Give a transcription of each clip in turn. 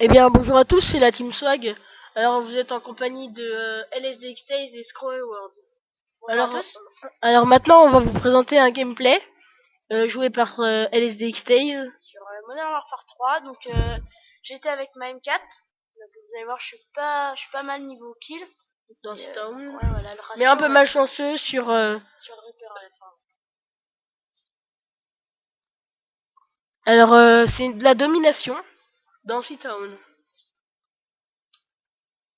Eh bien, bonjour à tous, c'est la Team Swag. Alors, vous êtes en compagnie de LSDXTaze et Scroll World. Bonjour à Alors, tous. alors maintenant, on va vous présenter un gameplay joué par LSDXTaze. Sur Modern Warfare 3, donc j'étais avec ma M4. Donc vous allez voir, je suis pas mal niveau kill. Dans Et, Town, ouais, voilà, le ratio mais un peu va malchanceux sur. sur le Reaper à la fin. Alors, c'est de la domination dans Town.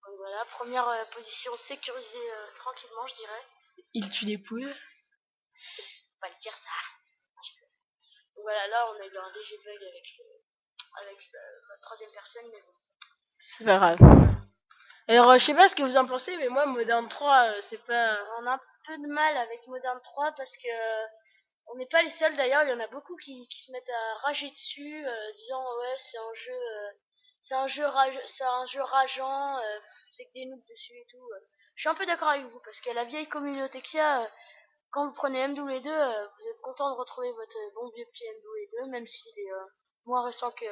Donc voilà, première position sécurisée tranquillement, je dirais. Il tue des poules. Faut pas le dire ça. Donc voilà, là on a eu un léger bug avec la troisième personne, mais bon. C'est pas grave. Alors, je sais pas ce que vous en pensez, mais moi, Modern 3, c'est pas. On a un peu de mal avec Modern 3 parce que on n'est pas les seuls d'ailleurs, il y en a beaucoup qui se mettent à rager dessus, disant ouais c'est un jeu rageant, c'est que des noobs dessus et tout. Je suis un peu d'accord avec vous parce que la vieille communauté qu'il y a, quand vous prenez MW2, vous êtes content de retrouver votre bon vieux petit MW2, même s'il est moins récent que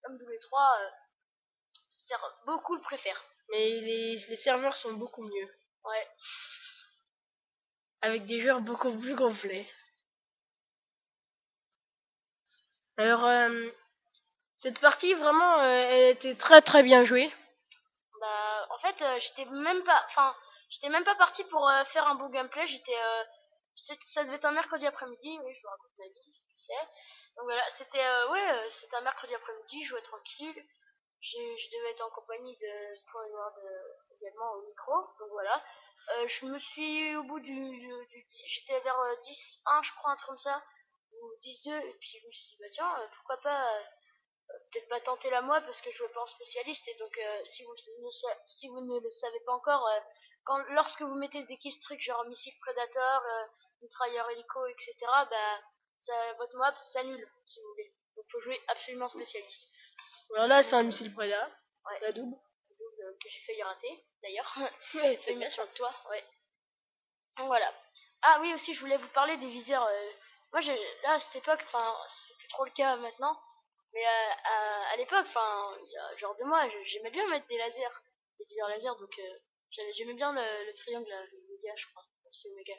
MW3, beaucoup le préfèrent. Mais les serveurs sont beaucoup mieux. Ouais. Avec des joueurs beaucoup plus complets. Alors, cette partie, vraiment, elle était très très bien jouée. Bah, en fait, j'étais même pas parti pour faire un bon gameplay. Ça devait être un mercredi après-midi. Oui, je vous raconte ma vie, tu sais. Donc voilà, c'était un mercredi après-midi. Je jouais tranquille. Je devais être en compagnie de Scrollward également au micro. Donc voilà. Je me suis au bout j'étais vers 10-1, je crois, un truc comme ça, ou 10-2. Et puis je me suis dit, bah tiens, pourquoi pas peut-être pas tenter la moi parce que je jouais pas en spécialiste. Et donc si vous ne le savez pas encore, lorsque vous mettez des killstreaks genre missile Predator, mitrailleur hélico, etc., bah votre mob s'annule si vous voulez. Donc faut jouer absolument spécialiste. Alors là, Donc, c'est un missile Preda, ouais, la double. que j'ai failli rater d'ailleurs. Ouais, J'ai c'est failli bien mettre sur ça. le toit, ouais. Donc voilà. Ah oui, aussi je voulais vous parler des viseurs. Moi là à cette époque, enfin c'est plus trop le cas maintenant. Mais à l'époque, enfin, il y a genre 2 mois, j'aimais bien mettre des viseurs laser, donc j'aimais bien le triangle, là, le méga, je crois. C'est Omega,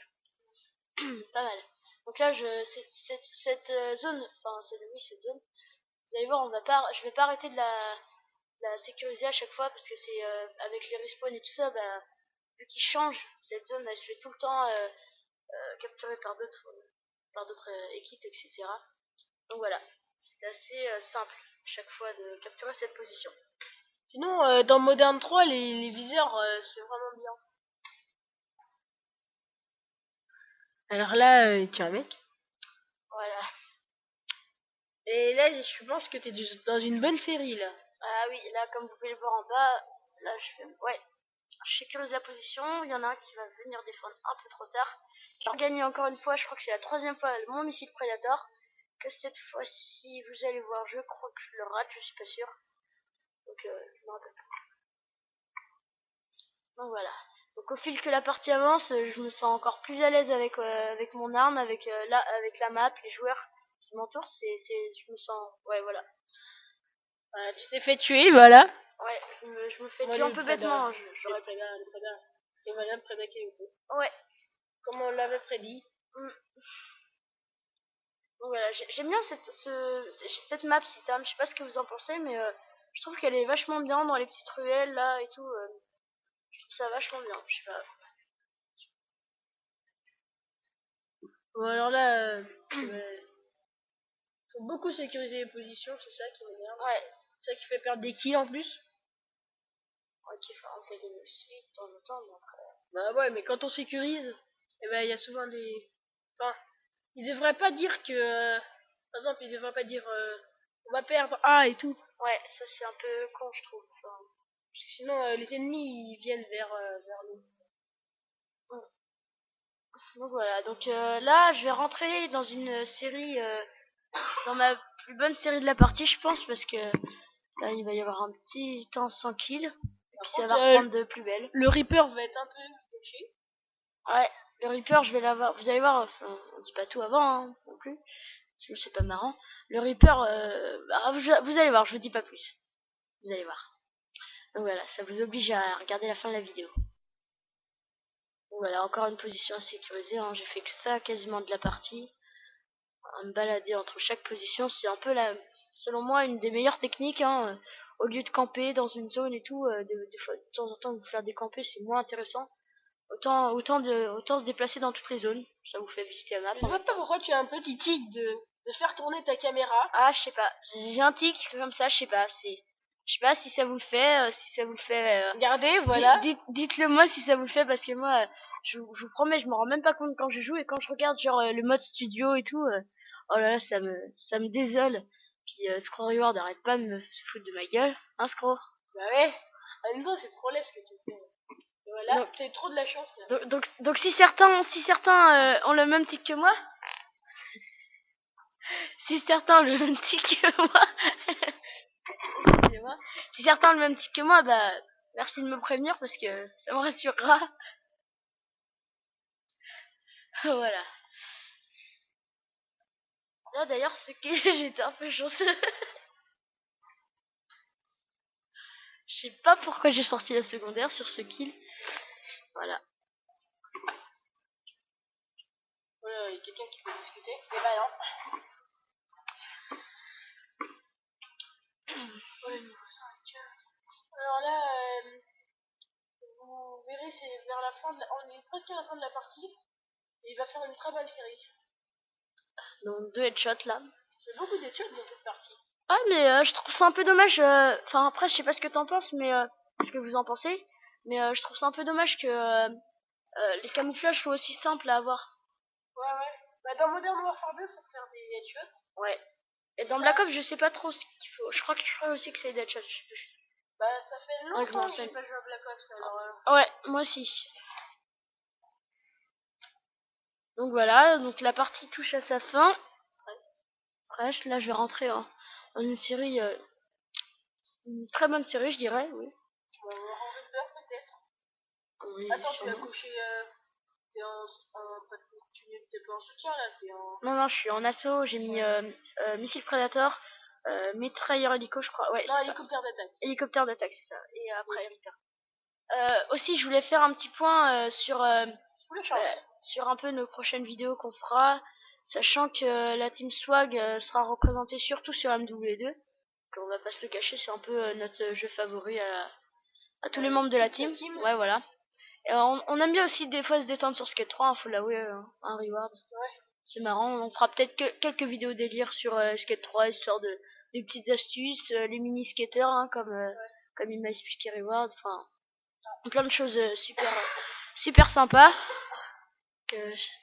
pas mal. Donc là, cette zone, enfin, oui, cette zone, vous allez voir, je vais pas arrêter de la sécuriser à chaque fois, parce que c'est avec les respawns et tout ça, bah, vu qu'ils changent, cette zone, elle se fait tout le temps capturée par d'autres équipes, etc. Donc voilà, c'est assez simple chaque fois de capturer cette position. Sinon, dans Modern 3, les viseurs, c'est vraiment bien. Alors là, tu es un mec. Voilà. Et là, je pense que tu es dans une bonne série, là. Ah oui, là, comme vous pouvez le voir en bas, là, ouais, je sécurise la position. Il y en a un qui va venir défendre un peu trop tard. J'ai gagné encore une fois, je crois que c'est la troisième fois mon missile Predator. Que cette fois-ci, vous allez voir, je crois que je le rate, je suis pas sûr. Donc, je me rappelle pas. Donc voilà. Donc au fil que la partie avance, je me sens encore plus à l'aise avec mon arme, avec la map, les joueurs qui m'entourent. Je me sens, ouais, voilà. Voilà, tu t'es fait tuer, voilà. Ouais, je me fais Moi, tuer un le peu Preda. bêtement. Le Preda. Et voilà, le Preda qui est au bout. Ouais. Comme on l'avait prédit. Mm. Donc voilà, j'aime bien cette map Citam. Je sais pas ce que vous en pensez, mais je trouve qu'elle est vachement bien dans les petites ruelles là et tout. Je trouve ça vachement bien. Je sais pas. Bon, alors là, faut beaucoup sécuriser les positions, c'est ça qui m'énerve. Ouais. C'est ça qui fait perdre des kills en plus. Ok, enfin, on fait des suites de temps en temps, mais après. Bah ouais, mais quand on sécurise, eh ben il y a souvent des. Enfin, ils devraient pas dire que. Par exemple, ils devraient pas dire on va perdre A et tout. Ouais, ça c'est un peu con, je trouve. Enfin, Parce que sinon, les ennemis ils viennent vers nous. donc voilà, donc là je vais rentrer dans une série, dans ma plus bonne série de la partie, je pense, parce que là il va y avoir un petit temps sans kill, et puis ça va reprendre de plus belle. Le Reaper va être un peu bloqué. Ouais, le Reaper je vais l'avoir, vous allez voir, enfin, on dit pas tout avant hein, non plus, sinon c'est pas marrant. Le Reaper, vous allez voir, je vous dis pas plus. Vous allez voir. Donc voilà, ça vous oblige à regarder la fin de la vidéo. Donc voilà, encore une position à sécuriser, hein. J'ai fait que ça quasiment de la partie. À me balader entre chaque position, c'est un peu selon moi, une des meilleures techniques, hein. Au lieu de camper dans une zone et tout, des fois, de temps en temps, vous faire décamper, c'est moins intéressant. Autant se déplacer dans toutes les zones. Ça vous fait visiter la map. Je sais pas pourquoi tu as un petit tic de faire tourner ta caméra. Ah, je sais pas. J'ai un tic comme ça, je sais pas. Je sais pas si ça vous le fait. Si ça vous le fait. Regardez, voilà. Dites-le moi si ça vous le fait, parce que moi, je vous promets, je me rends même pas compte quand je joue, et quand je regarde genre le mode studio et tout, oh là là, ça me désole. Puis Scroll Reward arrête pas de se foutre de ma gueule, hein, Scroll. Bah ouais. En même temps, c'est trop laid ce que tu fais. Et voilà, t'as trop de la chance là. Donc si certains ont le même tic que moi, si certains ont le même tic que moi, excusez-moi, si certains ont le même tic que moi, bah merci de me prévenir, parce que ça me rassurera. Voilà. Là d'ailleurs, ce que j'étais un peu chanceux. Je sais pas pourquoi j'ai sorti la secondaire sur ce kill. Voilà. Voilà, il y a quelqu'un qui peut discuter. Et bah non. Ouais, niveau 5. Alors là, vous verrez, c'est vers la fin on est presque à la fin de la partie. Et il va faire une très belle série. Donc 2 headshots là. Il y a beaucoup d'études dans cette partie. Ah mais je trouve ça un peu dommage. Enfin après je sais pas ce que t'en penses, mais ce que vous en pensez. Mais je trouve ça un peu dommage que les camouflages soient aussi simples à avoir. Ouais. Bah dans Modern Warfare 2, faut faire des headshots. Ouais. Et dans Black Ops, je sais pas trop ce qu'il faut. Je crois aussi que c'est des headshots. Bah ça fait longtemps que j'ai pas joué à Black Ops alors. Ouais, moi aussi. Donc voilà, donc la partie touche à sa fin. Presque. Là je vais rentrer en une série, une très bonne série, je dirais, oui. En Reaper peut-être. Oui, attends, sûrement. tu as couché. T'es pas en soutien là, t'es en. Non, je suis en assaut, j'ai mis missile Predator, mitrailleur hélico, je crois. Ouais, non, hélicoptère d'attaque. Hélicoptère d'attaque, c'est ça. Et après, aussi, je voulais faire un petit point sur un peu nos prochaines vidéos qu'on fera, sachant que la Team Swag sera représentée surtout sur MW2. On va pas se le cacher, c'est un peu notre jeu favori à tous les membres de la team. Ouais, voilà. Et on aime bien aussi des fois se détendre sur Skate 3, faut l'avouer, un reward. Ouais. C'est marrant, on fera peut-être quelques vidéos délire sur Skate 3, histoire des petites astuces, les mini skaters, hein, comme il m'a expliqué Reward, enfin, plein de choses super sympas.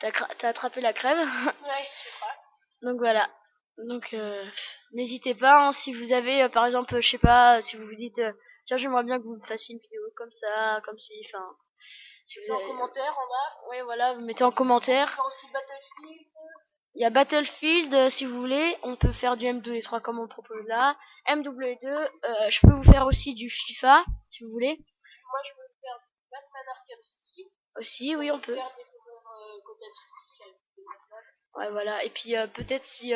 T'as attrapé la crève. Ouais, je crois. Donc voilà. Donc n'hésitez pas, hein, si vous avez par exemple, je sais pas, si vous vous dites tiens, j'aimerais bien que vous me fassiez une vidéo comme ça, comme si, enfin, si vous avez en commentaire en bas. Ouais, voilà, vous mettez en commentaire. On peut faire aussi Battlefield. Il y a Battlefield, si vous voulez, on peut faire du MW3 comme on le propose là. MW2, je peux vous faire aussi du FIFA, si vous voulez. Moi, je peux faire du Batman Arkham City. Aussi, oui, on peut. Faire découvrir Gotham City. Ouais, voilà. Et puis peut-être si,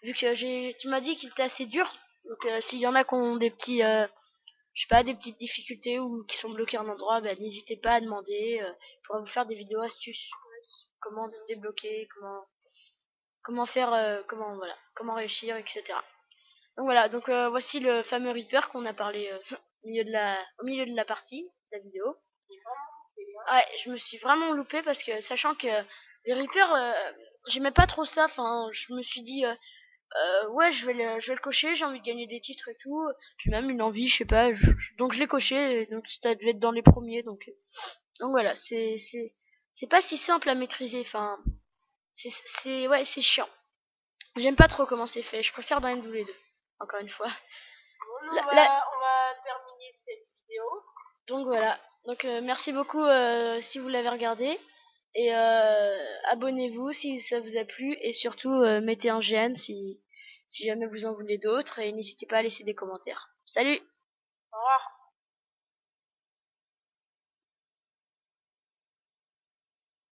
vu que tu m'as dit qu'il était assez dur, donc s'il y en a qui ont des petits, je sais pas, des petites difficultés ou qui sont bloqués à un endroit, bah, n'hésitez pas à demander. Il pourra vous faire des vidéos astuces. Comment se débloquer, comment faire, comment réussir, etc. Donc voilà, donc voici le fameux Reaper qu'on a parlé au milieu de la partie, de la vidéo. Ouais, je me suis vraiment loupé parce que sachant que les Reapers, j'aimais pas trop ça. Enfin, je me suis dit ouais, je vais le cocher. J'ai envie de gagner des titres et tout. J'ai même une envie, je sais pas. Donc je l'ai coché. Donc ça devait être dans les premiers. Donc voilà, c'est pas si simple à maîtriser. Enfin, c'est chiant. J'aime pas trop comment c'est fait. Je préfère dans MW2. Encore une fois. Bon, on va terminer cette vidéo. Donc voilà. Donc merci beaucoup si vous l'avez regardé. Et abonnez-vous si ça vous a plu. Et surtout mettez un j'aime si jamais vous en voulez d'autres. Et n'hésitez pas à laisser des commentaires. Salut! Au revoir.